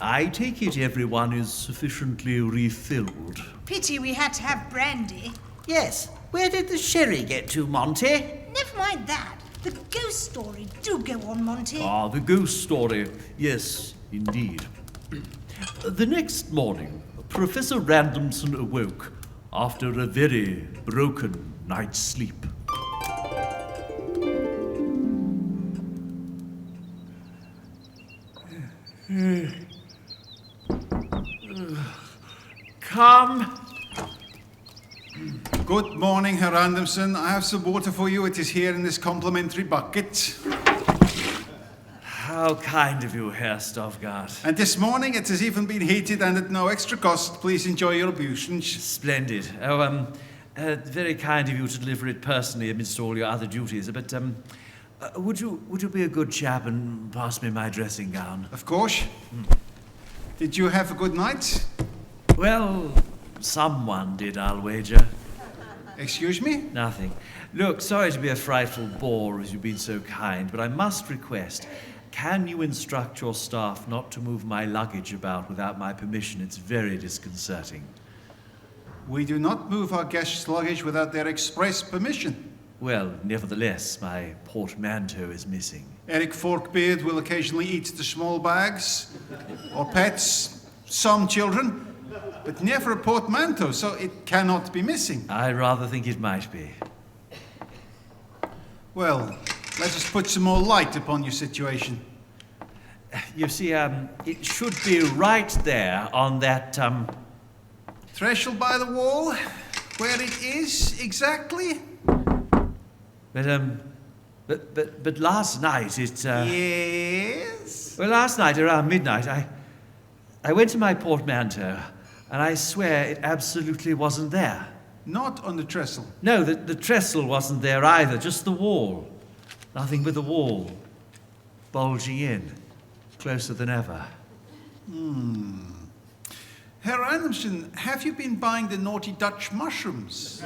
I take it everyone is sufficiently refilled. Pity we had to have brandy. Yes. Where did the sherry get to, Monty? Never mind that. The ghost story. Do go on, Monty. Ah, the ghost story. Yes, indeed. The next morning, Professor Randomson awoke after a very broken night's sleep. Come. Good morning, Herr Randomson. I have some water for you. It is here in this complimentary bucket. How kind of you, Herr Stoffgart. And this morning it has even been heated and at no extra cost. Please enjoy your ablutions. Splendid. Very kind of you to deliver it personally amidst all your other duties. But would you be a good chap and pass me my dressing gown? Of course. Did you have a good night? Well, someone did, I'll wager. Excuse me? Nothing. Look, sorry to be a frightful bore as you've been so kind, but I must request, can you instruct your staff not to move my luggage about without my permission? It's very disconcerting. We do not move our guests' luggage without their express permission. Well, nevertheless, my portmanteau is missing. Eric Forkbeard will occasionally eat the small bags, or pets, some children, but never a portmanteau, so it cannot be missing. I rather think it might be. Well, let us put some more light upon your situation. You see, it should be right there on that, Threshold by the wall? Where it is, exactly? But last night it, Yes? Well, last night around midnight, I went to my portmanteau, and I swear it absolutely wasn't there. Not on the trestle. No, the trestle wasn't there either, just the wall. Nothing but the wall, bulging in, closer than ever. Herr Randomson, have you been buying the naughty Dutch mushrooms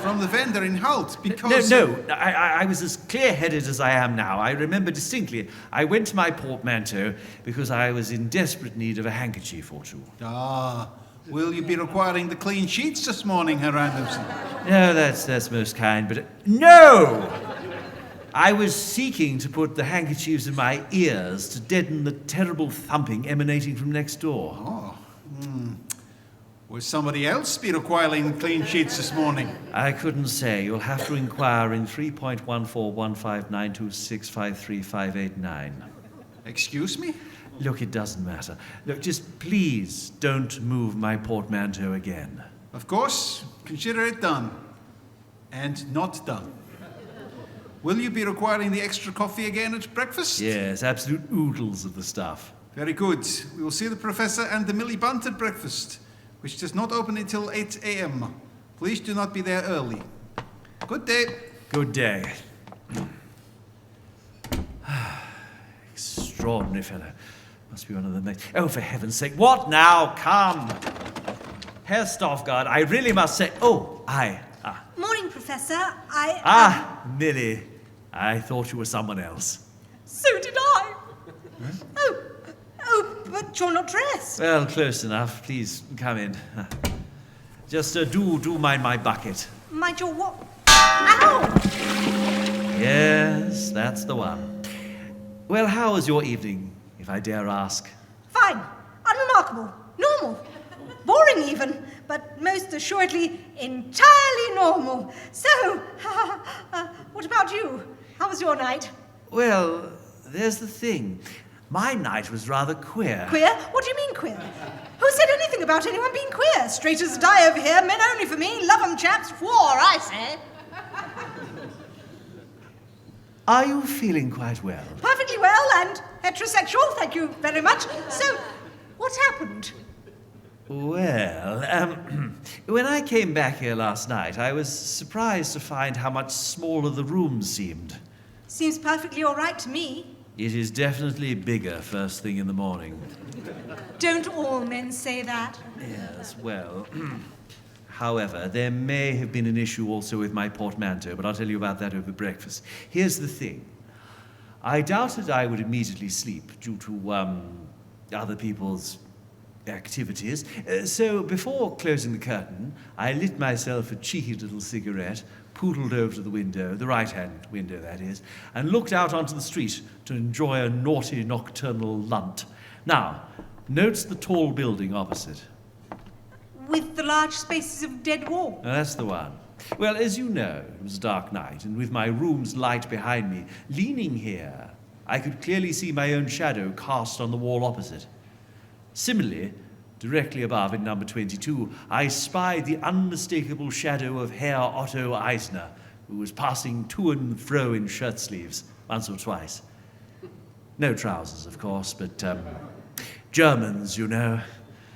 from the vendor in Hout? Because... No, I was as clear-headed as I am now. I remember distinctly. I went to my portmanteau because I was in desperate need of a handkerchief or two. Ah, will you be requiring the clean sheets this morning, Herr Randomson? No, that's most kind, but... No! I was seeking to put the handkerchiefs in my ears to deaden the terrible thumping emanating from next door. Oh. Will somebody else be requiring clean sheets this morning? I couldn't say. You'll have to inquire in 3.1415926535889. Excuse me? Look, it doesn't matter. Look, just please don't move my portmanteau again. Of course. Consider it done. And not done. Will you be requiring the extra coffee again at breakfast? Yes, absolute oodles of the stuff. Very good. We will see the Professor and the Millie Bunt at breakfast, which does not open until 8 a.m. Please do not be there early. Good day. Good day. Extraordinary fellow. Must be one of the mates. Oh, for heaven's sake, what now? Come. Herr Stoffgart, I really must say... Oh, Morning, Professor. Millie. I thought you were someone else. So did I. Huh? Oh, but you're not dressed. Well, close enough. Please, come in. Just do mind my bucket. Mind your what? Ow! Yes, that's the one. Well, how was your evening, if I dare ask? Fine. Unremarkable. Normal. Boring even, but most assuredly entirely normal. So, what about you? How was your night? Well, there's the thing. My night was rather queer. Queer? What do you mean queer? Who said anything about anyone being queer? Straight as a die over here, men only for me. Love 'em, chaps. War, I say. Are you feeling quite well? Perfectly well and heterosexual, thank you very much. So, what happened? Well, when I came back here last night, I was surprised to find how much smaller the room seemed. Seems perfectly all right to me. It is definitely bigger first thing in the morning. Don't all men say that? Yes, well... However, there may have been an issue also with my portmanteau, but I'll tell you about that over breakfast. Here's the thing. I doubted I would immediately sleep due to, other people's activities. So before closing the curtain, I lit myself a cheeky little cigarette, poodled over to the window, the right-hand window that is, and looked out onto the street to enjoy a naughty nocturnal lunt. Now, notes the tall building opposite. With the large spaces of dead wall. That's the one. Well, as you know, it was a dark night, and with my room's light behind me, leaning here, I could clearly see my own shadow cast on the wall opposite. Similarly, directly above in number 22, I spied the unmistakable shadow of Herr Otto Eisner, who was passing to and fro in shirt sleeves once or twice. No trousers, of course, but Germans, you know.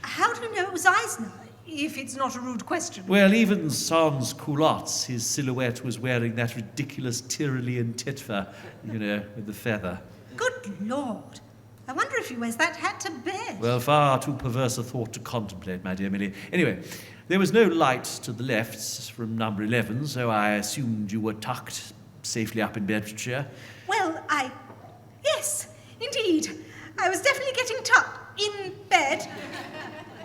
How do you know it was Eisner, if it's not a rude question? Well, even sans culottes, his silhouette was wearing that ridiculous Tyrolean titfer, you know, with the feather. Good Lord. I wonder if he wears that hat to bed. Well, far too perverse a thought to contemplate, my dear Millie. Anyway, there was no light to the left from number 11, so I assumed you were tucked safely up in Bedfordshire. Well, yes, indeed. I was definitely getting tucked in bed,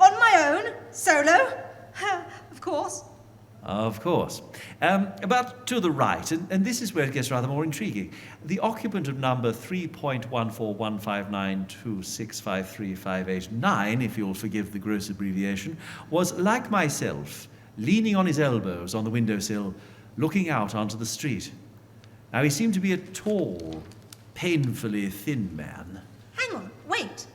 on my own, solo, of course. Of course. But to the right, and this is where it gets rather more intriguing, the occupant of number 3.1415926535889, if you'll forgive the gross abbreviation, was, like myself, leaning on his elbows on the windowsill, looking out onto the street. Now, he seemed to be a tall, painfully thin man. Hang on, wait.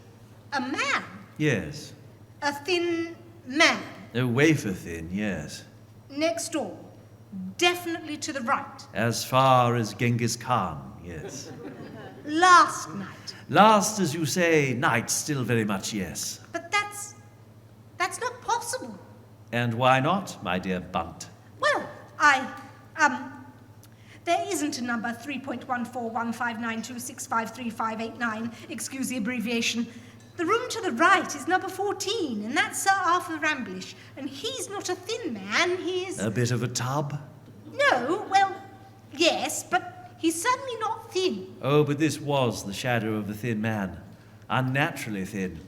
A man? Yes. A thin man? A wafer thin, yes. Next door. Definitely to the right. As far as Genghis Khan, yes. Last night. Last, as you say, night, still very much yes. But that's not possible. And why not, my dear Bunt? Well, there isn't a number 3.1415926535889, excuse the abbreviation. The room to the right is number 14, and that's Sir Arthur Ramblish. And he's not a thin man, he's... A bit of a tub? No, well, yes, but he's certainly not thin. Oh, but this was the shadow of a thin man. Unnaturally thin.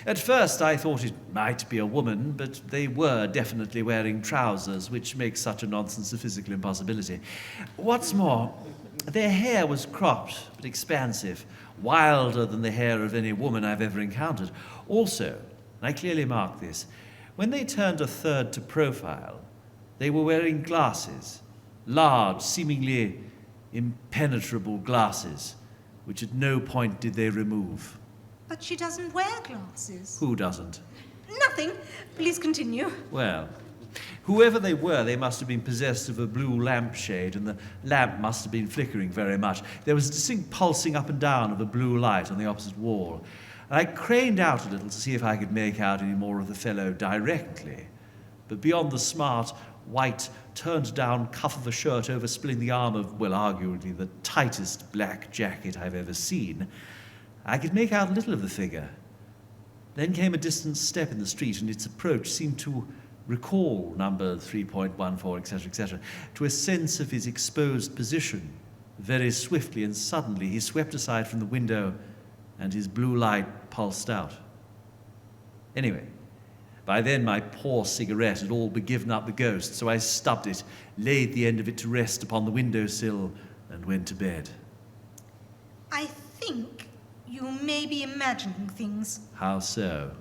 At first I thought it might be a woman, but they were definitely wearing trousers, which makes such a nonsense a physical impossibility. What's more, their hair was cropped but expansive, wilder than the hair of any woman I've ever encountered. Also, and I clearly marked this, when they turned a third to profile, they were wearing glasses, large, seemingly impenetrable glasses, which at no point did they remove. But she doesn't wear glasses. Who doesn't? Nothing. Please continue. Well, whoever they were, they must have been possessed of a blue lampshade, and the lamp must have been flickering very much. There was a distinct pulsing up and down of a blue light on the opposite wall. And I craned out a little to see if I could make out any more of the fellow directly. But beyond the smart, white, turned-down cuff of a shirt overspilling the arm of, well, arguably the tightest black jacket I've ever seen, I could make out little of the figure. Then came a distant step in the street, and its approach seemed to recall number 3.14, etc., etc., to a sense of his exposed position. Very swiftly and suddenly he swept aside from the window, and his blue light pulsed out. Anyway, by then my poor cigarette had all but given up the ghost, so I stubbed it, laid the end of it to rest upon the windowsill, and went to bed. I think you may be imagining things. How so?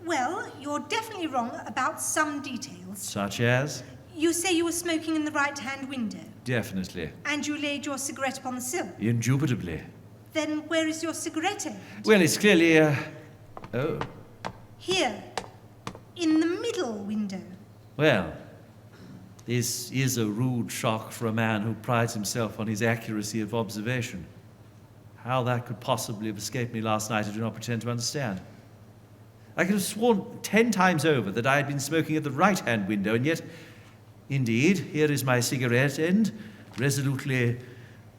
Well, you're definitely wrong about some details. Such as? You say you were smoking in the right-hand window. Definitely. And you laid your cigarette upon the sill. Indubitably. Then where is your cigarette end? Well, it's clearly, oh. Here, in the middle window. Well, this is a rude shock for a man who prides himself on his accuracy of observation. How that could possibly have escaped me last night, I do not pretend to understand. I could have sworn 10 times over that I had been smoking at the right-hand window, and yet, indeed, here is my cigarette end, resolutely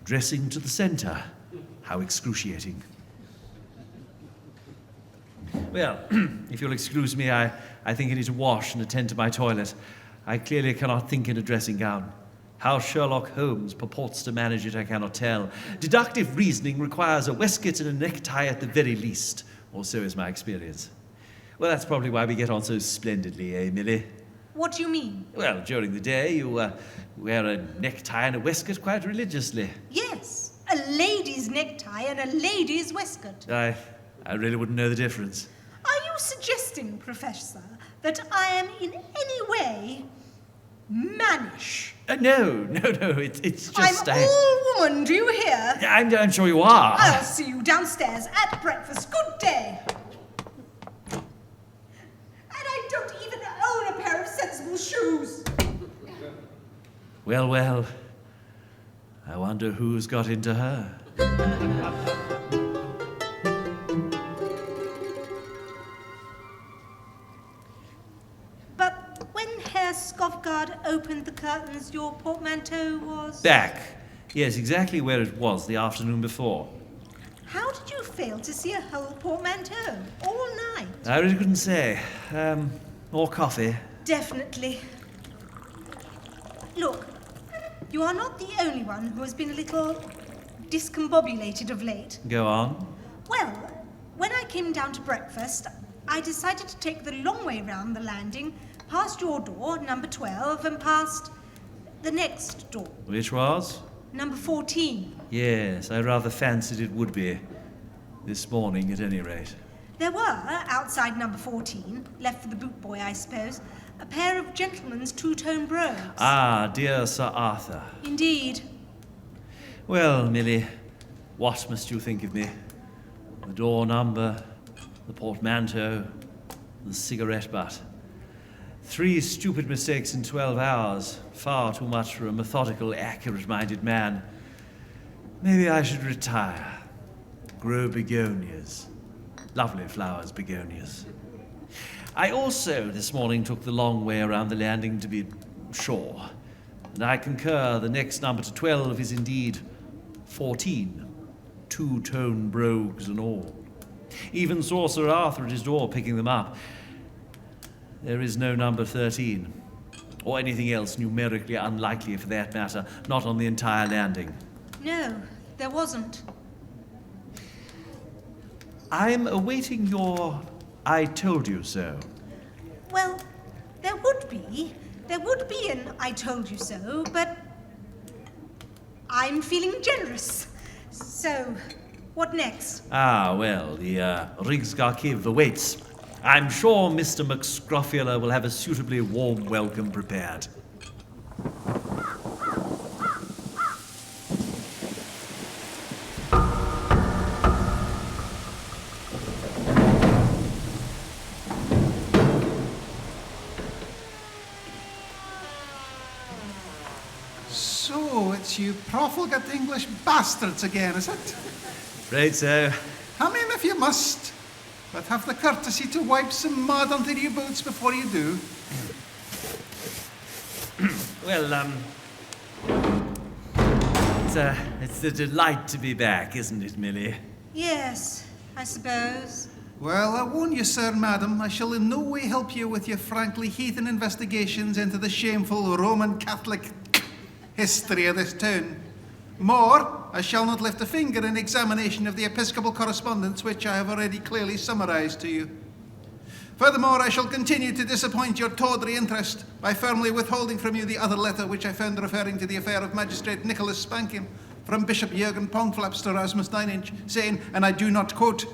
dressing to the centre. How excruciating. Well, if you'll excuse me, I think I need to wash and attend to my toilet. I clearly cannot think in a dressing gown. How Sherlock Holmes purports to manage it, I cannot tell. Deductive reasoning requires a waistcoat and a necktie at the very least. Or so is my experience. Well, that's probably why we get on so splendidly, eh, Millie? What do you mean? Well, during the day, you wear a necktie and a waistcoat quite religiously. Yes, a lady's necktie and a lady's waistcoat. I really wouldn't know the difference. Are you suggesting, Professor, that I am in any way mannish? No, it's just... I'm all woman, do you hear? I'm sure you are. I'll see you downstairs at breakfast. Good day. And I don't even own a pair of sensible shoes. Well, I wonder who's got into her. But when Herr Skofgard opened the curtains, your portmanteau was... Back. Yes, exactly where it was the afternoon before. How did you fail to see a whole portmanteau all night? I really couldn't say. More coffee? Definitely. Look, you are not the only one who has been a little discombobulated of late. Go on. Well, when I came down to breakfast, I decided to take the long way round the landing, past your door, number 12, and past the next door, Which was? number 14. Yes, I rather fancied it would be. This morning, at any rate. There were, outside number 14, left for the boot boy, I suppose, a pair of gentlemen's two-tone brogues. Ah, dear Sir Arthur. Indeed. Well, Millie, what must you think of me? The door number, the portmanteau, the cigarette butt. 3 stupid mistakes in 12 hours. Far too much for a methodical, accurate-minded man. Maybe I should retire. Grow begonias. Lovely flowers, begonias. I also, this morning, took the long way around the landing to be sure. And I concur, the next number to 12 is indeed 14. Two-tone brogues and all. Even saw Sir Arthur at his door picking them up. There is no number 13. Or anything else numerically unlikely for that matter, not on the entire landing. No, there wasn't. I'm awaiting your I told you so. Well, there would be an I told you so, but I'm feeling generous. So, what next? Ah, well, the Rigsarkiv awaits. I'm sure Mr. McScrofula will have a suitably warm welcome prepared. So, it's you profligate English bastards again, is it? Right, so. Come in if you must, but have the courtesy to wipe some mud onto your boots before you do. Well, it's a delight to be back, isn't it, Millie? Yes, I suppose. Well, I warn you, sir, madam, I shall in no way help you with your frankly heathen investigations into the shameful Roman Catholic history of this town. More, I shall not lift a finger in examination of the episcopal correspondence which I have already clearly summarized to you. Furthermore, I shall continue to disappoint your tawdry interest by firmly withholding from you the other letter which I found referring to the affair of Magistrate Nicholas Spankin from Bishop Jürgen Pongflaps to Rasmus 9-inch, saying, and I do not quote,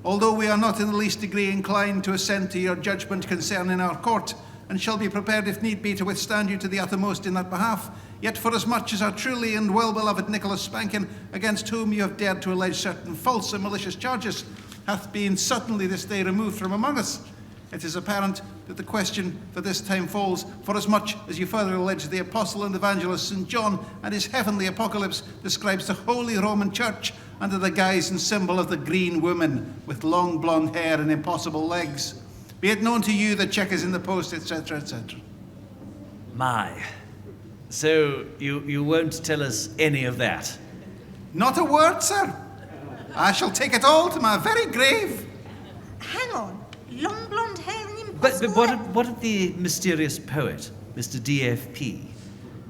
although we are not in the least degree inclined to assent to your judgment concerning our court, and shall be prepared if need be to withstand you to the uttermost in that behalf, yet forasmuch as our truly and well-beloved Nicholas Spankin, against whom you have dared to allege certain false and malicious charges, hath been suddenly this day removed from among us, it is apparent that the question for this time falls, forasmuch as you further allege the apostle and evangelist St. John and his heavenly apocalypse describes the Holy Roman Church under the guise and symbol of the green woman with long blonde hair and impossible legs. Be it known to you the check is in the post, etc., etc. My. So, you won't tell us any of that? Not a word, sir. I shall take it all to my very grave. Hang on. Long blonde hair and But impossible... what of the mysterious poet, Mr. DFP?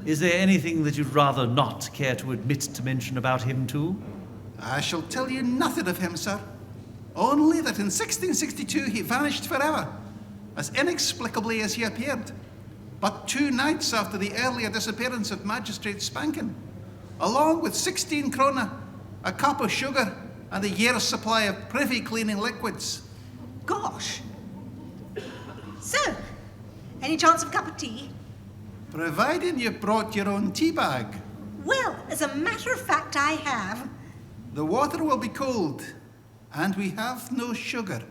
Is there anything that you'd rather not care to admit to mention about him too? I shall tell you nothing of him, sir. Only that in 1662 he vanished forever, as inexplicably as he appeared, but 2 nights after the earlier disappearance of Magistrate Spankin, along with 16 krona, a cup of sugar, and a year's supply of privy cleaning liquids. Gosh. So, any chance of a cup of tea? Providing you brought your own tea bag. Well, as a matter of fact, I have. The water will be cold, and we have no sugar.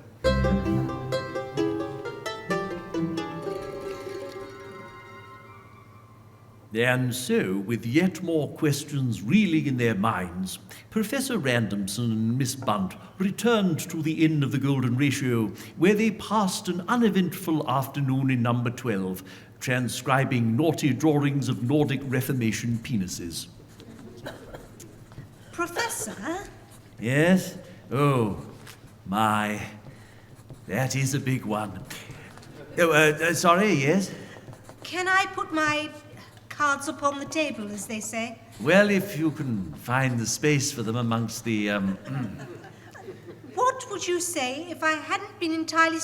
And so, with yet more questions reeling in their minds, Professor Randomson and Miss Bunt returned to the Inn of the Golden Ratio, where they passed an uneventful afternoon in number 12, transcribing naughty drawings of Nordic Reformation penises. Professor? Yes? Oh, my. That is a big one. Oh, sorry, yes? Can I put my cards upon the table, as they say? Well, if you can find the space for them amongst the, What would you say if I hadn't been entirely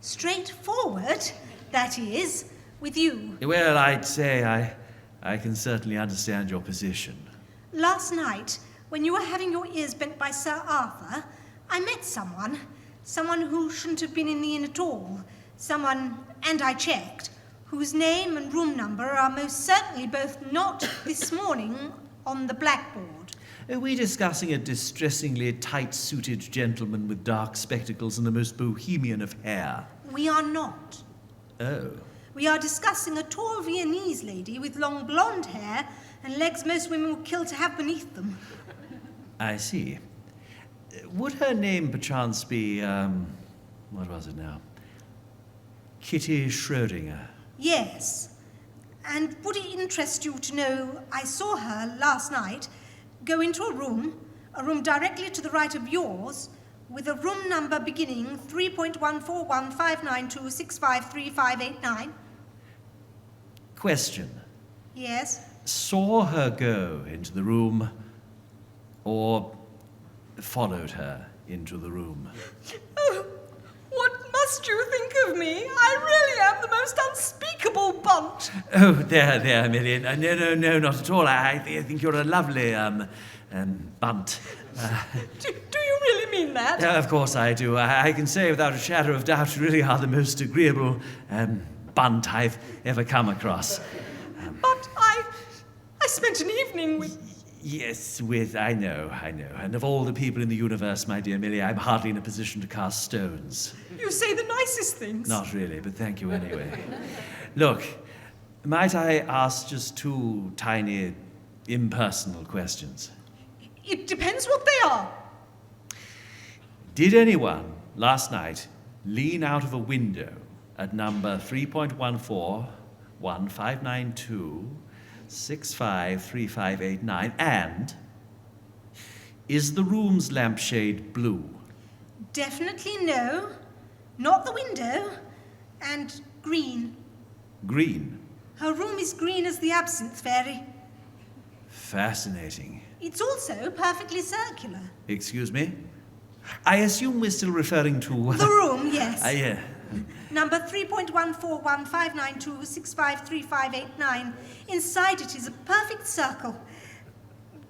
straightforward, that is, with you? Well, I'd say I can certainly understand your position. Last night, when you were having your ears bent by Sir Arthur, I met someone who shouldn't have been in the inn at all. And I checked, whose name and room number are most certainly both not this morning on the blackboard. Are we discussing a distressingly tight-suited gentleman with dark spectacles and the most bohemian of hair? We are not. Oh. We are discussing a tall Viennese lady with long blonde hair and legs most women would kill to have beneath them. I see. Would her name perchance be, what was it now? Kitty Schrödinger. Yes. And would it interest you to know I saw her last night go into a room directly to the right of yours, with a room number beginning 3.1415926535889? Question. Yes? Saw her go into the room or followed her into the room? Oh, what must you think of me? I really am the most unspeakable bunt. Oh, there, Millie. No, not at all. I think you're a lovely, bunt. Do you really mean that? Of course I do. I can say without a shadow of doubt you really are the most agreeable, bunt I've ever come across. But I spent an evening with... Yes, I know. And of all the people in the universe, my dear Millie, I'm hardly in a position to cast stones. You say the nicest things. Not really, but thank you anyway. Look, might I ask just 2 tiny, impersonal questions? It depends what they are. Did anyone, last night, lean out of a window at number 3.141592653589, and is the room's lampshade blue? Definitely no. Not the window. And green. Green? Her room is green as the absinthe fairy. Fascinating. It's also perfectly circular. Excuse me? I assume we're still referring to... The room, yes. Yeah. Number 3.1415926535889. Inside it is a perfect circle.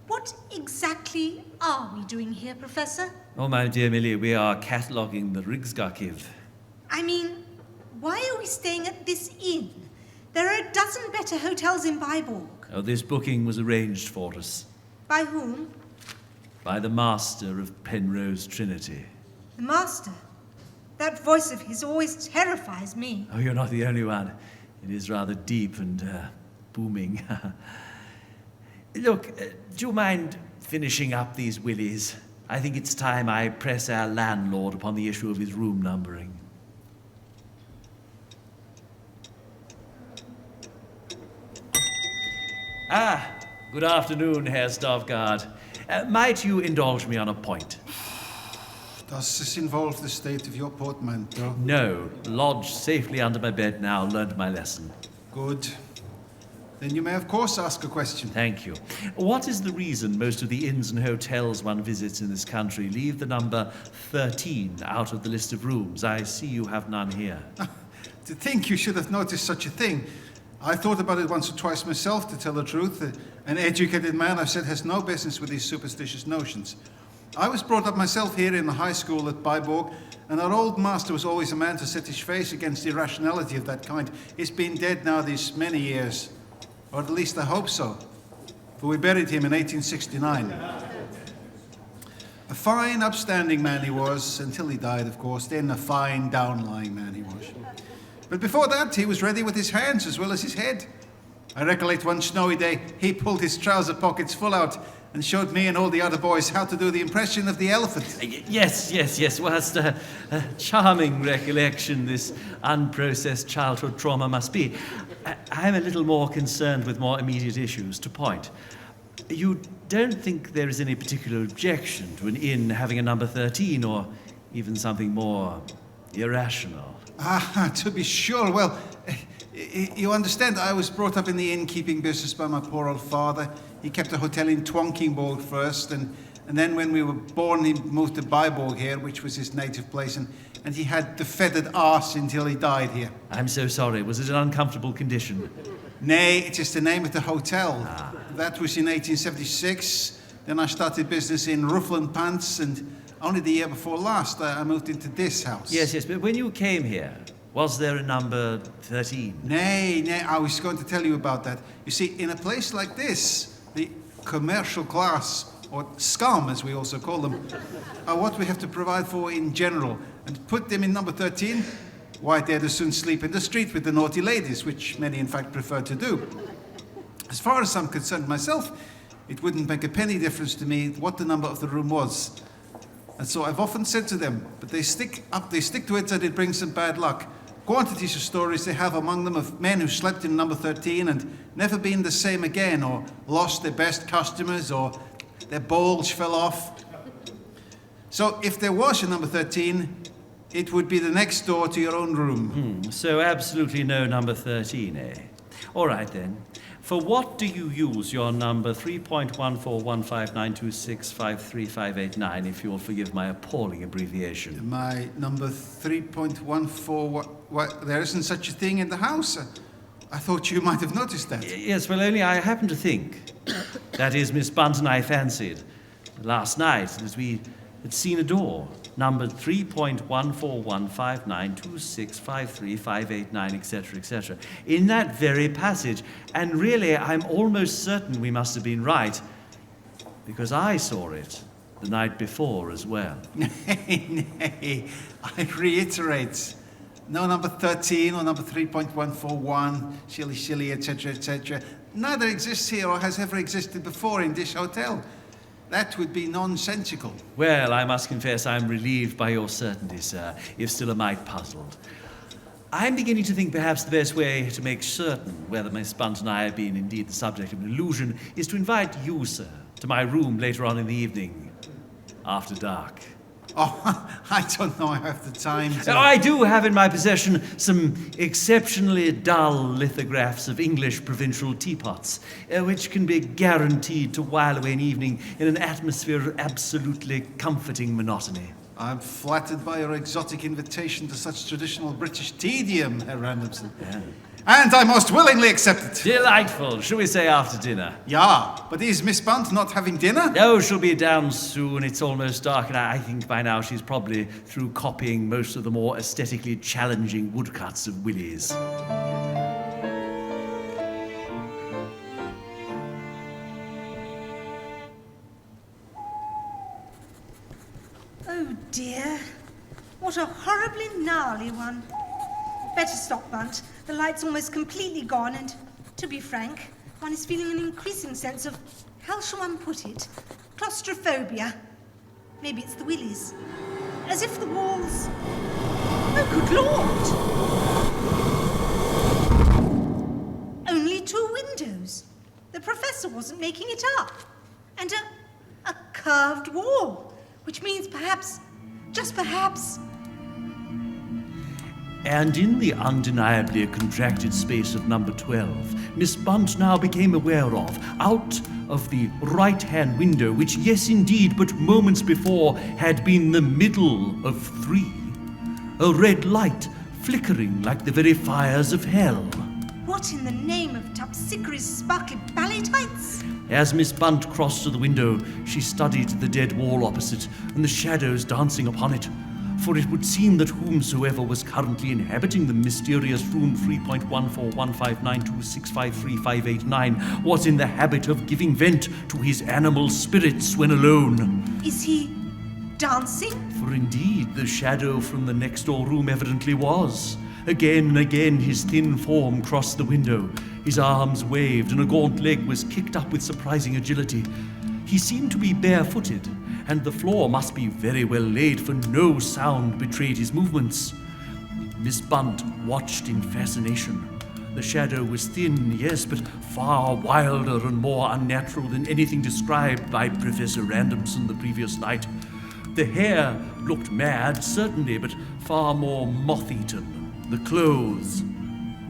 What exactly are we doing here, Professor? Oh, my dear Millie, we are cataloguing the Rigsarkiv. I mean, why are we staying at this inn? There are a dozen better hotels in Biborg. Oh, this booking was arranged for us. By whom? By the master of Penrose Trinity. The master? That voice of his always terrifies me. Oh, you're not the only one. It is rather deep and booming. Look, do you mind finishing up these willies? I think it's time I press our landlord upon the issue of his room numbering. Good afternoon, Herr Stavgard. Might you indulge me on a point? Does this involve the state of your portmanteau? No. Lodged safely under my bed now, learned my lesson. Good. Then you may, of course, ask a question. Thank you. What is the reason most of the inns and hotels one visits in this country leave the number 13 out of the list of rooms? I see you have none here. To think you should have noticed such a thing. I thought about it once or twice myself, to tell the truth. An educated man, I've said, has no business with these superstitious notions. I was brought up myself here in the high school at Biborg, and our old master was always a man to set his face against irrationality of that kind. He's been dead now these many years. Or at least I hope so, for we buried him in 1869. A fine, upstanding man he was, until he died, of course. Then a fine, downlying man he was. But before that, he was ready with his hands as well as his head. I recollect one snowy day, he pulled his trouser pockets full out and showed me and all the other boys how to do the impression of the elephant. Yes. Whilst a charming recollection this unprocessed childhood trauma must be, I'm a little more concerned with more immediate issues. To point, you don't think there is any particular objection to an inn having a number 13 or even something more irrational? To be sure. Well, you understand, I was brought up in the innkeeping business by my poor old father. He kept a hotel in Twonkingborg first, and then when we were born, he moved to Biborg here, which was his native place, and he had the feathered arse until he died here. I'm so sorry. Was it an uncomfortable condition? Nay, it's just the name of the hotel. That was in 1876. Then I started business in Rufflin Pants, and only the year before last, I moved into this house. Yes, but when you came here, was there a number 13? Nay, I was going to tell you about that. You see, in a place like this, the commercial class, or scum as we also call them, are what we have to provide for in general. And put them in number 13, why, they'd as soon sleep in the street with the naughty ladies, which many in fact prefer to do. As far as I'm concerned myself, it wouldn't make a penny difference to me what the number of the room was. And so I've often said to them, but they stick to it that it brings them bad luck. Quantities of stories they have among them of men who slept in number 13 and never been the same again, or lost their best customers, or their bulge fell off. So if there was a number 13, it would be the next door to your own room. So absolutely no number 13, eh? All right then. For what do you use your number 3.1415926535589, if you'll forgive my appalling abbreviation? My number 3.14, what, there isn't such a thing in the house? I thought you might have noticed that. Yes, well, only I happen to think. That is, Miss Bunt and I fancied last night that we had seen a door, numbered 3.1415926535589, etc., in that very passage. And really, I'm almost certain we must have been right, because I saw it the night before as well. Nay, I reiterate. No number 13 or number 3.141, shilly, etc. Neither exists here or has ever existed before in this hotel. That would be nonsensical. Well, I must confess I'm relieved by your certainty, sir, if still a mite puzzled. I'm beginning to think perhaps the best way to make certain whether Miss Bunt and I have been indeed the subject of an illusion is to invite you, sir, to my room later on in the evening, after dark. Oh, I don't know I have the time to... I do have in my possession some exceptionally dull lithographs of English provincial teapots, which can be guaranteed to while away an evening in an atmosphere of absolutely comforting monotony. I'm flattered by your exotic invitation to such traditional British tedium, Herr Randomson. Yeah. And I most willingly accept it. Delightful. Shall we say after dinner? Yeah, but is Miss Bunt not having dinner? Oh, she'll be down soon. It's almost dark, and I think by now she's probably through copying most of the more aesthetically challenging woodcuts of Willie's. Oh dear, what a horribly gnarly one. Better stop, Bunt. The light's almost completely gone, and to be frank, one is feeling an increasing sense of, how shall one put it, claustrophobia. Maybe it's the willies. As if the walls... Oh, good Lord! Only 2 windows. The Professor wasn't making it up. And a curved wall, which means perhaps, just perhaps... And in the undeniably contracted space of number 12, Miss Bunt now became aware of, out of the right-hand window, which, yes indeed, but moments before had been the middle of 3, a red light flickering like the very fires of hell. What in the name of Topsickery's sparkly ballet tights? As Miss Bunt crossed to the window, she studied the dead wall opposite and the shadows dancing upon it. For it would seem that whomsoever was currently inhabiting the mysterious room 3.1415926535889 was in the habit of giving vent to his animal spirits when alone. Is he dancing? For indeed, the shadow from the next door room evidently was. Again and again his thin form crossed the window. His arms waved and a gaunt leg was kicked up with surprising agility. He seemed to be barefooted, and the floor must be very well laid, for no sound betrayed his movements. Miss Bunt watched in fascination. The shadow was thin, yes, but far wilder and more unnatural than anything described by Professor Randomson the previous night. The hair looked mad, certainly, but far more moth-eaten. The clothes,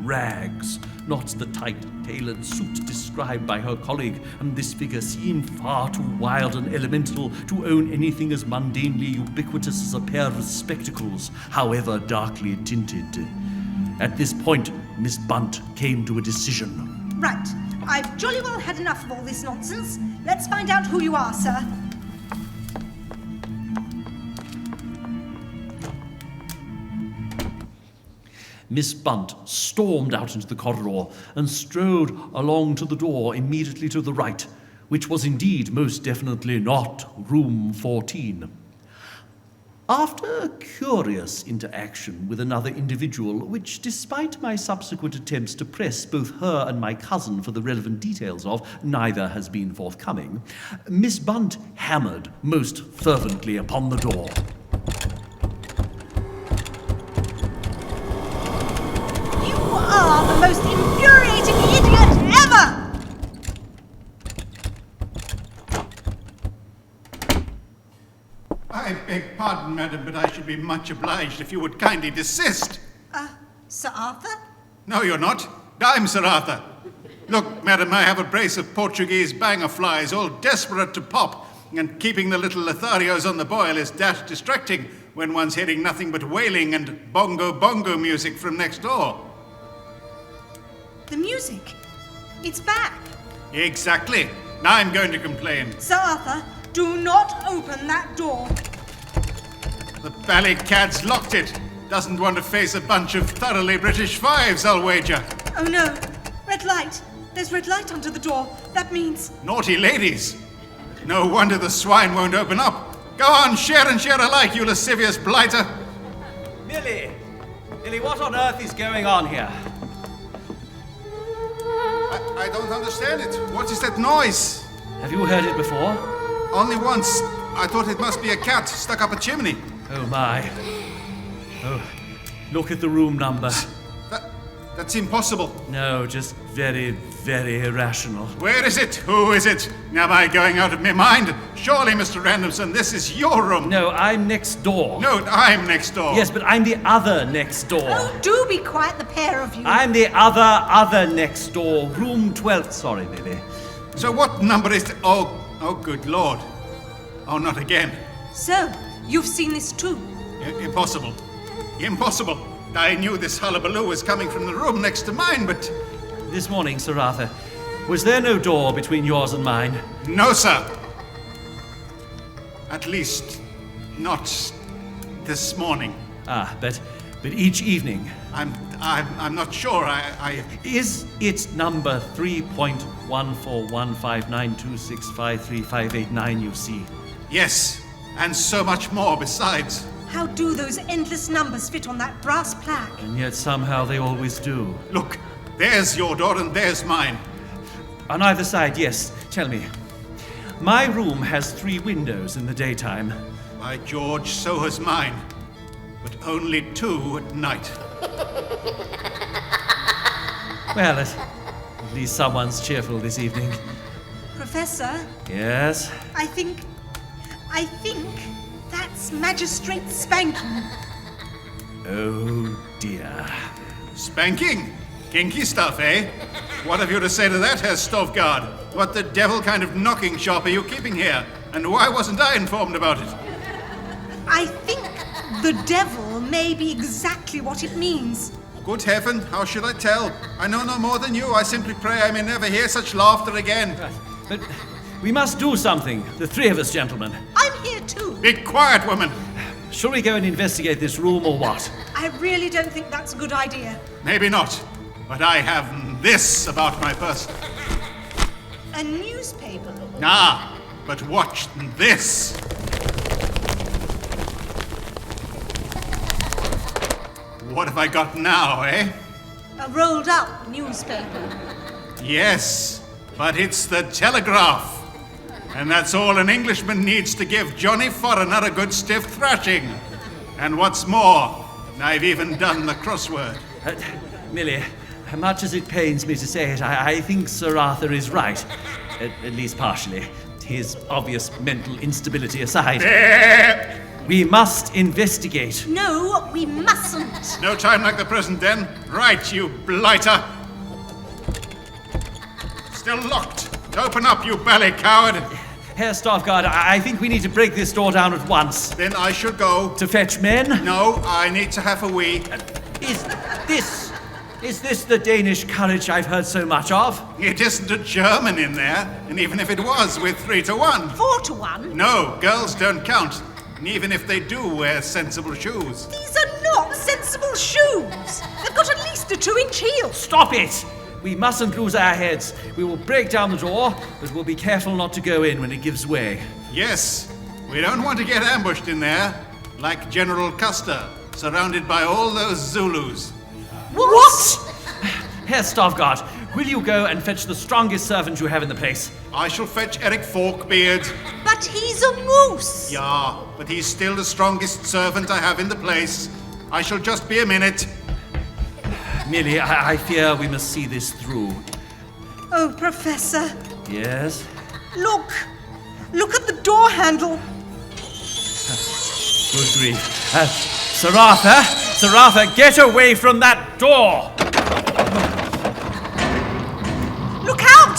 rags, not the tight tailored suit described by her colleague, and this figure seemed far too wild and elemental to own anything as mundanely ubiquitous as a pair of spectacles, however darkly tinted. At this point, Miss Bunt came to a decision. Right. I've jolly well had enough of all this nonsense. Let's find out who you are, sir. Miss Bunt stormed out into the corridor and strode along to the door immediately to the right, which was indeed most definitely not room 14. After a curious interaction with another individual, which, despite my subsequent attempts to press both her and my cousin for the relevant details of, neither has been forthcoming, Miss Bunt hammered most fervently upon the door. You are the most infuriating idiot ever! I beg pardon, madam, but I should be much obliged if you would kindly desist. Sir Arthur? No, you're not. I'm Sir Arthur. Look, madam, I have a brace of Portuguese banger flies, all desperate to pop, and keeping the little Lotharios on the boil is dashed distracting when one's hearing nothing but wailing and bongo music from next door. The music. It's back. Exactly. Now I'm going to complain. Sir Arthur, do not open that door. The bally cad's locked it. Doesn't want to face a bunch of thoroughly British fives, I'll wager. Oh no. Red light. There's red light under the door. That means... Naughty ladies. No wonder the swine won't open up. Go on, share and share alike, you lascivious blighter. Millie, what on earth is going on here? I don't understand it. What is that noise? Have you heard it before? Only once. I thought it must be a cat stuck up a chimney. Oh my. Oh, look at the room number. That's impossible. No, just very, very irrational. Where is it? Who is it? Am I going out of my mind? Surely, Mr. Randomson, this is your room. No, I'm next door. No, I'm next door. Yes, but I'm the other next door. Oh, do be quiet, the pair of you. I'm the other next door. Room 12. Sorry, Millie. So what number is it? Oh, good Lord. Oh, not again. So, you've seen this too? Impossible. Impossible. I knew this hullabaloo was coming from the room next to mine, but... This morning, Sir Arthur, was there no door between yours and mine? No, sir. At least, not this morning. But each evening. I'm not sure. Is it number 3.1415926535889 you see? Yes, and so much more besides. How do those endless numbers fit on that brass plaque? And yet somehow they always do. Look, there's your door and there's mine. On either side, yes. Tell me. My room has 3 windows in the daytime. By George, so has mine. But only 2 at night. Well, at least someone's cheerful this evening. Professor? Yes? I think that's Magistrate Spanking. Oh, dear. Spanking? Kinky stuff, eh? What have you to say to that, Herr Stovgard? What the devil kind of knocking shop are you keeping here? And why wasn't I informed about it? I think the devil may be exactly what it means. Good heaven, how should I tell? I know no more than you. I simply pray I may never hear such laughter again. But we must do something, the three of us, gentlemen. I'm here too. Be quiet, woman. Shall we go and investigate this room or what? I really don't think that's a good idea. Maybe not, but I have this about my person. A newspaper. Ah, but watch this. What have I got now, eh? A rolled up newspaper. Yes, but it's the Telegraph. And that's all an Englishman needs to give Johnny Foreigner a good stiff thrashing. And what's more, I've even done the crossword. Millie, much as it pains me to say it, I think Sir Arthur is right. At least partially. His obvious mental instability aside. We must investigate. No, we mustn't. No time like the present, then. Right, you blighter. Still locked. Open up, you bally coward. Herr Stovgard, I think we need to break this door down at once. Then I should go. To fetch men? No, I need to have a wee. Is this the Danish courage I've heard so much of? It isn't a German in there, and even if it was, we're 3 to 1. 4 to 1? No, girls don't count. And even if they do wear sensible shoes. These are not sensible shoes. They've got at least a 2-inch heel. Stop it! We mustn't lose our heads. We will break down the door, but we'll be careful not to go in when it gives way. Yes, we don't want to get ambushed in there, like General Custer, surrounded by all those Zulus. What? Herr Stovgard, will you go and fetch the strongest servant you have in the place? I shall fetch Eric Forkbeard. But he's a moose. Yeah, but he's still the strongest servant I have in the place. I shall just be a minute. Millie, I fear we must see this through. Oh, Professor. Yes? Look at the door handle. Good grief. Sir Arthur, get away from that door! Look out!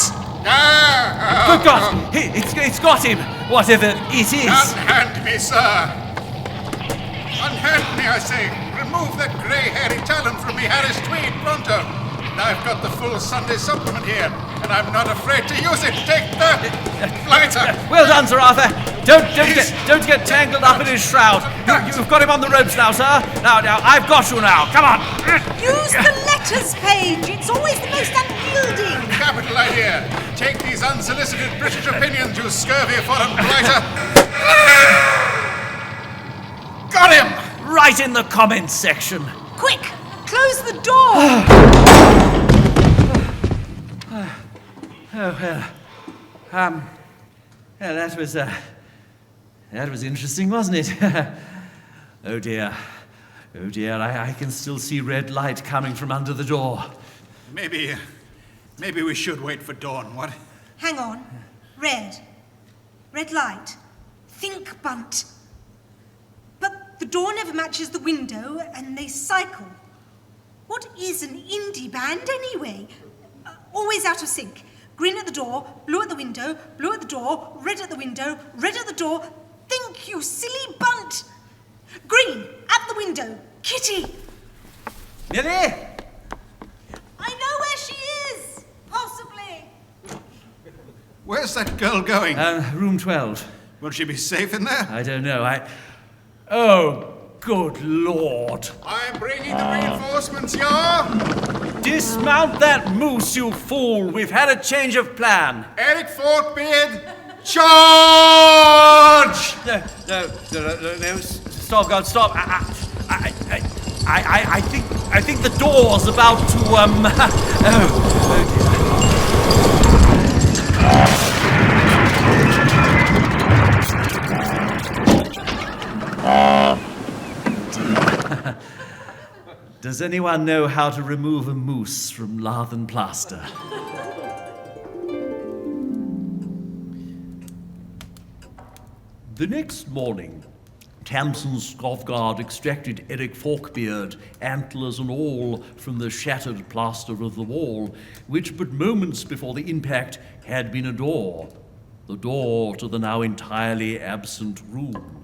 Good God! It's got him! Whatever it is! Unhand me, sir! Unhand me, I say! Remove that grey-hairy talon from me, Harris Tweed, pronto! And I've got the full Sunday supplement here, and I'm not afraid to use it! Take the blighter! Well done, Sir Arthur! Don't get tangled up in his shroud! You've got him on the ropes now, sir! Now, I've got you now! Come on! Use the letters page! It's always the most unyielding! Capital idea! Take these unsolicited British opinions, you scurvy foreign blighter! Got him! Right in the comments section! Quick! Close the door! That was interesting, wasn't it? Oh dear, I can still see red light coming from under the door. Maybe we should wait for dawn, what? Hang on. Red light. Think, Bunt. But the door never matches the window, and they cycle. What is an indie band, anyway? Always out of sync. Green at the door, blue at the window, blue at the door, red at the window, red at the door. Think, you silly Bunt! Green, at the window. Kitty! Millie! I know where she is! Possibly. Where's that girl going? Room 12. Will she be safe in there? I don't know, Oh, good Lord. I'm bringing the reinforcements, yeah? Dismount that moose, you fool! We've had a change of plan. Eric Forkbeard, charge! No, Stovgard, stop! I think the door's about to Does anyone know how to remove a moose from lath and plaster? The next morning, Tamsin Skovgard extracted Eric Forkbeard, antlers and all, from the shattered plaster of the wall, which but moments before the impact had been a door, the door to the now entirely absent room.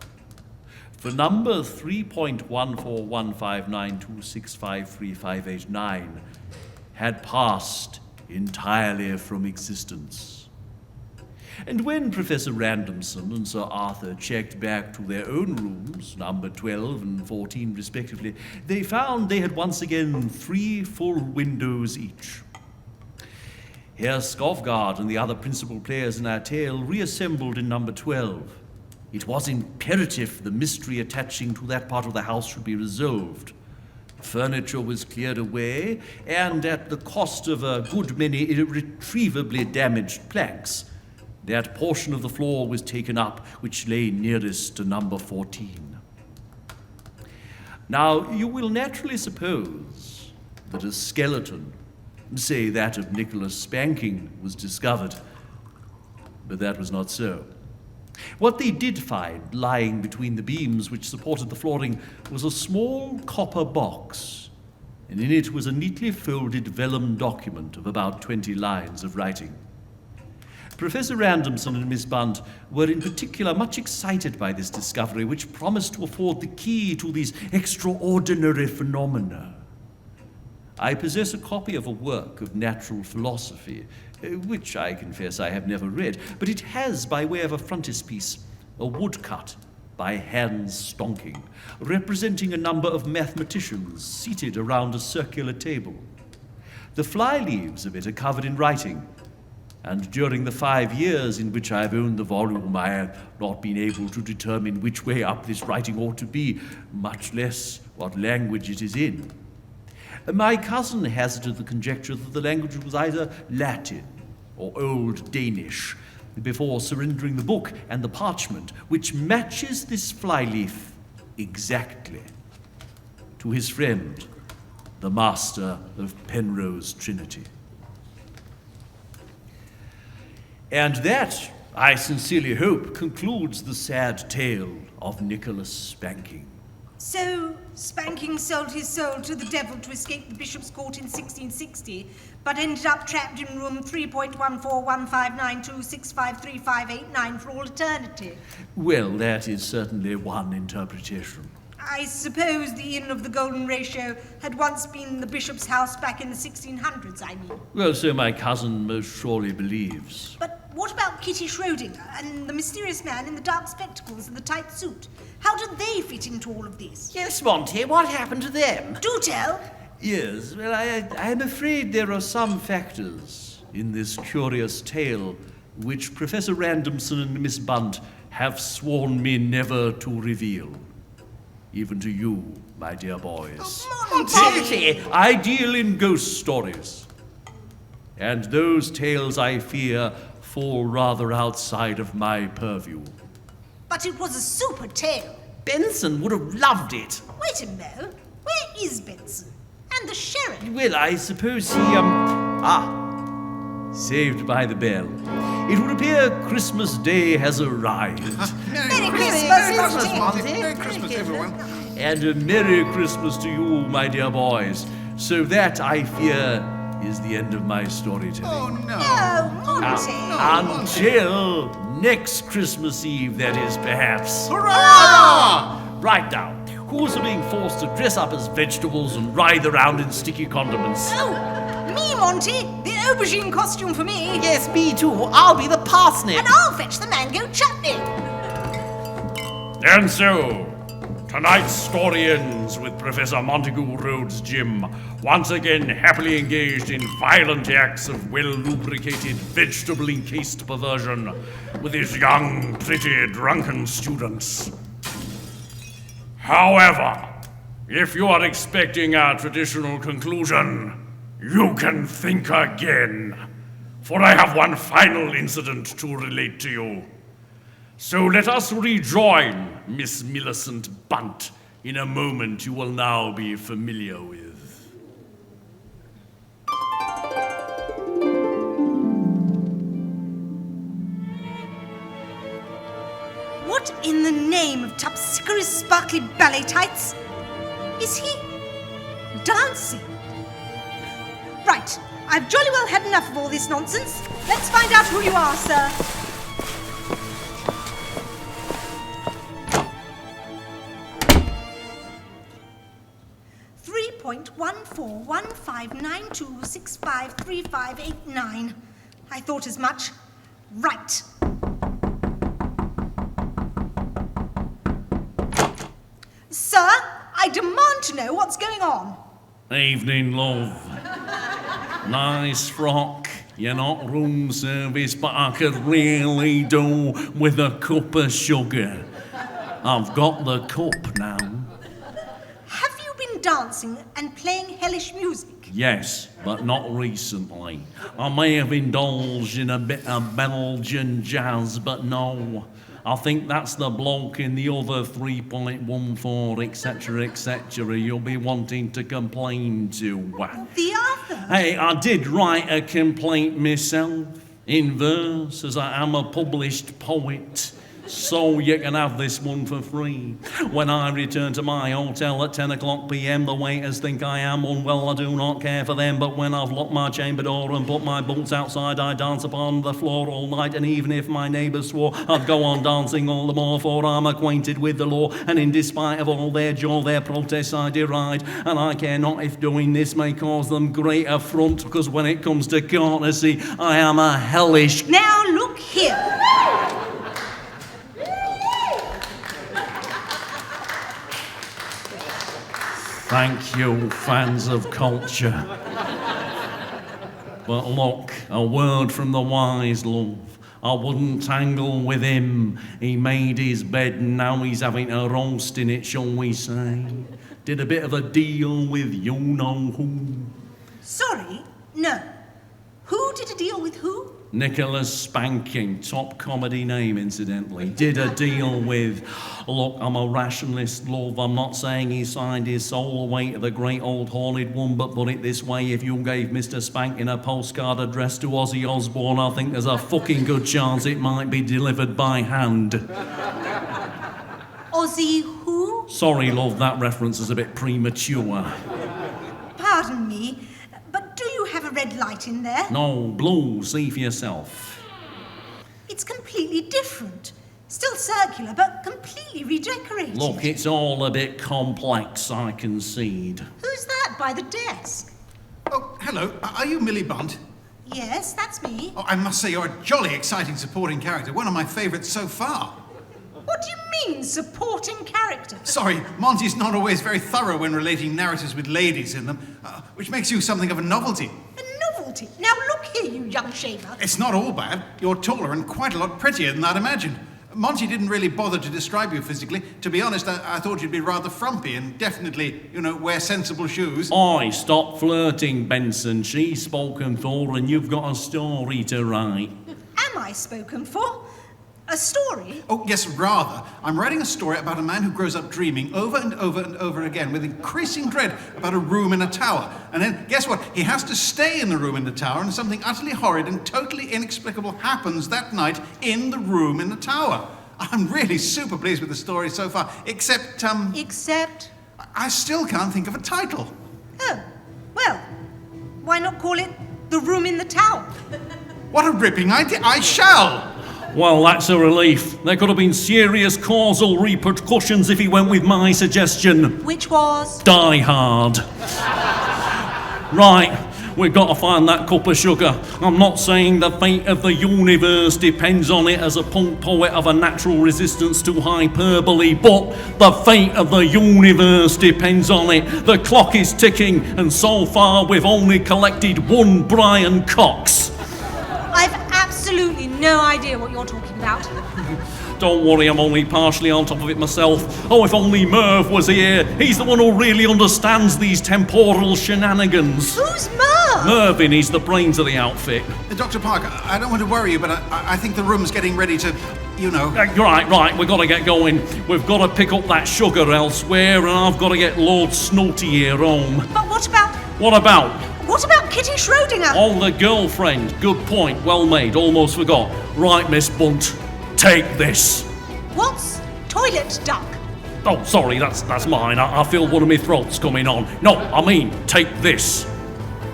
For number 3.1415926535889 had passed entirely from existence. And when Professor Randomson and Sir Arthur checked back to their own rooms, number 12 and 14 respectively, they found they had once again 3 full windows each. Herr Skovgard and the other principal players in our tale reassembled in number 12. It was imperative the mystery attaching to that part of the house should be resolved. Furniture was cleared away, and at the cost of a good many irretrievably damaged planks, that portion of the floor was taken up which lay nearest to number 14. Now, you will naturally suppose that a skeleton, say that of Nicholas Spanking, was discovered, but that was not so. What they did find lying between the beams which supported the flooring was a small copper box, and in it was a neatly folded vellum document of about 20 lines of writing. Professor Randomson and Miss Bunt were in particular much excited by this discovery, which promised to afford the key to these extraordinary phenomena. I possess a copy of a work of natural philosophy, which I confess I have never read, but it has, by way of a frontispiece, a woodcut by Hans Stonking, representing a number of mathematicians seated around a circular table. The fly-leaves of it are covered in writing, and during the 5 years in which I have owned the volume, I have not been able to determine which way up this writing ought to be, much less what language it is in. My cousin hazarded the conjecture that the language was either Latin or Old Danish, before surrendering the book and the parchment, which matches this flyleaf exactly, to his friend, the master of Penrose Trinity. And that, I sincerely hope, concludes the sad tale of Nicholas Spanking. So, Spanking sold his soul to the devil to escape the bishop's court in 1660, but ended up trapped in room 3.1415926535889 for all eternity. Well, that is certainly one interpretation. I suppose the Inn of the Golden Ratio had once been the bishop's house back in the 1600s, I mean. Well, so my cousin most surely believes. But what about Kitty Schrödinger and the mysterious man in the dark spectacles and the tight suit? How did they fit into all of this? Yes, Monty, what happened to them? Do tell. Yes, well, I'm afraid there are some factors in this curious tale which Professor Randomson and Miss Bunt have sworn me never to reveal. Even to you, my dear boys. Monty! I deal in ghost stories. And those tales, I fear, fall rather outside of my purview. But it was a super tale. Benson would have loved it. Wait a mo. Where is Benson? And the sheriff? Well, I suppose he, saved by the bell. It would appear Christmas Day has arrived. Merry Christmas, Monty. Merry Christmas, everyone. And a Merry Christmas to you, my dear boys. So that, I fear, is the end of my storytelling. Oh, no. Oh, Monty. Until next Christmas Eve, that is, perhaps. Hurrah! Right now, who's being forced to dress up as vegetables and writhe around in sticky condiments? Oh, me, Monty. The aubergine costume for me. Yes, me too. I'll be the parsnip. And I'll fetch the mango chutney. And so, tonight's story ends with Professor Montague Roads Jim once again happily engaged in violent acts of well-lubricated, vegetable-encased perversion with his young, pretty, drunken students. However, if you are expecting our traditional conclusion, you can think again, for I have one final incident to relate to you. So let us rejoin Miss Millicent Bunt in a moment you will now be familiar with. What in the name of Tupsicker's sparkly ballet tights? Is he dancing? Right, I've jolly well had enough of all this nonsense. Let's find out who you are, sir. .141592653589. I thought as much. Right. Sir, I demand to know what's going on. Evening, love. Nice frock. You're not room service, but I could really do with a cup of sugar. I've got the cup now. Have you been dancing and playing hellish music? Yes, but not recently. I may have indulged in a bit of Belgian jazz, but no. I think that's the bloke in the other 3.14, etc., etc. you'll be wanting to complain to. The other? Hey, I did write a complaint myself, in verse, as I am a published poet. So you can have this one for free. When I return to my hotel at 10 o'clock p.m, the waiters think I am unwell. I do not care for them, but when I've locked my chamber door and put my boots outside, I dance upon the floor all night. And even if my neighbours swore, I'd go on dancing all the more, for I'm acquainted with the law. And in despite of all their jaw, their protests I deride. And I care not if doing this may cause them great affront, because when it comes to courtesy, I am a hellish... Now look here. Thank you, fans of culture. But look, a word from the wise, love. I wouldn't tangle with him. He made his bed and now he's having a roast in it, shall we say. Did a bit of a deal with you-know-who. Sorry, no. Who did a deal with who? Nicholas Spanking, top comedy name, incidentally, did a deal with... Look, I'm a rationalist, love. I'm not saying he signed his soul away to the great old haunted one, but put it this way, if you gave Mr. Spanking a postcard addressed to Ozzy Osbourne, I think there's a fucking good chance it might be delivered by hand. Ozzy who? Sorry, love, that reference is a bit premature. Pardon me, but do you have a red light in there? No, blue, see for yourself. It's completely different. Still circular, but completely redecorated. Look, it's all a bit complex, I concede. Who's that by the desk? Oh, hello. Are you Millie Bunt? Yes, that's me. Oh, I must say you're a jolly exciting supporting character. One of my favourites so far. What do you mean, supporting character? Sorry, Monty's not always very thorough when relating narratives with ladies in them, which makes you something of a novelty. A novelty? Now look here, you young shaver. It's not all bad. You're taller and quite a lot prettier than I'd imagined. Monty didn't really bother to describe you physically. To be honest, I thought you'd be rather frumpy and definitely, wear sensible shoes. Oi, stop flirting, Benson. She's spoken for and you've got a story to write. Am I spoken for? A story? Oh, yes, rather. I'm writing a story about a man who grows up dreaming over and over and over again with increasing dread about a room in a tower. And then, guess what? He has to stay in the room in the tower, and something utterly horrid and totally inexplicable happens that night in the room in the tower. I'm really super pleased with the story so far, except, Except? I still can't think of a title. Oh, well, why not call it The Room in the Tower? What a ripping idea. I shall! Well, that's a relief. There could have been serious causal repercussions if he went with my suggestion. Which was? Die Hard. Right, we've got to find that cup of sugar. I'm not saying the fate of the universe depends on it as a punk poet of a natural resistance to hyperbole, but the fate of the universe depends on it. The clock is ticking, and so far we've only collected one Brian Cox. I've absolutely no idea what you're talking about. Don't worry, I'm only partially on top of it myself. Oh, if only Merv was here. He's the one who really understands these temporal shenanigans. Who's Merv? Mervyn, he's the brains of the outfit. Dr. Parker, I don't want to worry you, but I think the room's getting ready to, Right, we've got to get going. We've got to pick up that sugar elsewhere, and I've got to get Lord Snooty here home. But what about... What about? What about Kitty Schrodinger? Oh, the girlfriend. Good point. Well made. Almost forgot. Right, Miss Bunt. Take this. What's toilet duck? Oh, sorry, that's mine. I feel one of my throats coming on. No, I mean, take this.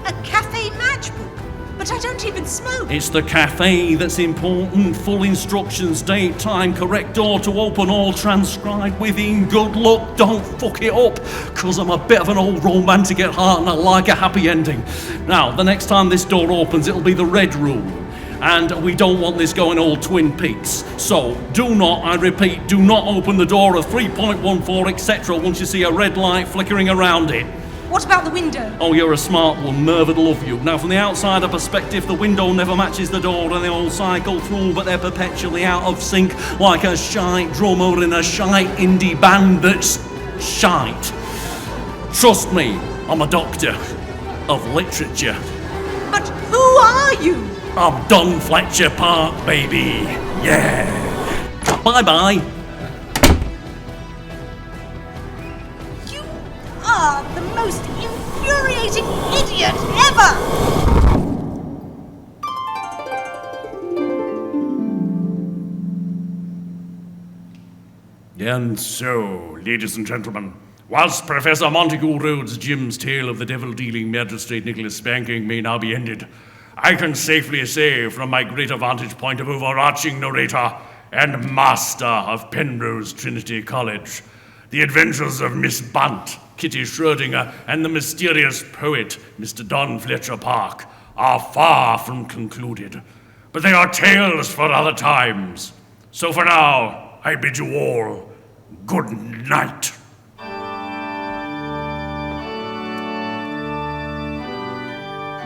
A cafe matchbook? But I don't even smoke. It's the cafe that's important. Full instructions, date, time, correct door to open, all transcribed within. Good luck, don't fuck it up, because I'm a bit of an old romantic at heart and I like a happy ending. Now, the next time this door opens, it'll be the red room. And we don't want this going all Twin Peaks. So, do not, I repeat, do not open the door of 3.14, etc. once you see a red light flickering around it. What about the window? Oh, you're a smart one. Merv would love you. Now, from the outsider perspective, the window never matches the door and they all cycle through, but they're perpetually out of sync, like a shite drummer in a shite indie band that's shite. Trust me, I'm a doctor of literature. But who are you? I'm Don Fletcher Park, baby. Yeah. Bye-bye. You are the most infuriating idiot ever! And so, ladies and gentlemen, whilst Professor Montague Roads Jim's tale of the devil-dealing magistrate Nicholas Spanking may now be ended, I can safely say, from my greater vantage point of overarching narrator and master of Penrose Trinity College, the adventures of Miss Bunt, Kitty Schrödinger, and the mysterious poet, Mr. Don Fletcher Park, are far from concluded. But they are tales for other times. So for now, I bid you all good night.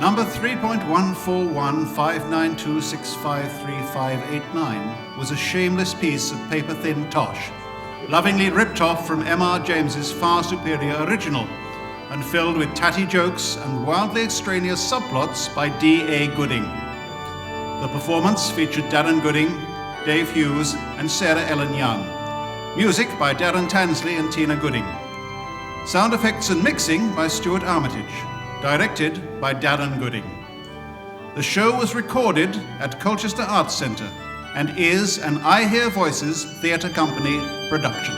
Number 3.1415926535589 was a shameless piece of paper-thin tosh, lovingly ripped off from M.R. James's far superior original, and filled with tatty jokes and wildly extraneous subplots by D.A. Gooding. The performance featured Darren Gooding, Dave Hughes, and Sarah Ellen Young. Music by Darren Tansley and Tina Gooding. Sound effects and mixing by Stuart Armitage. Directed by Darren Gooding. The show was recorded at Colchester Arts Centre and is an I Hear Voices Theatre Company production.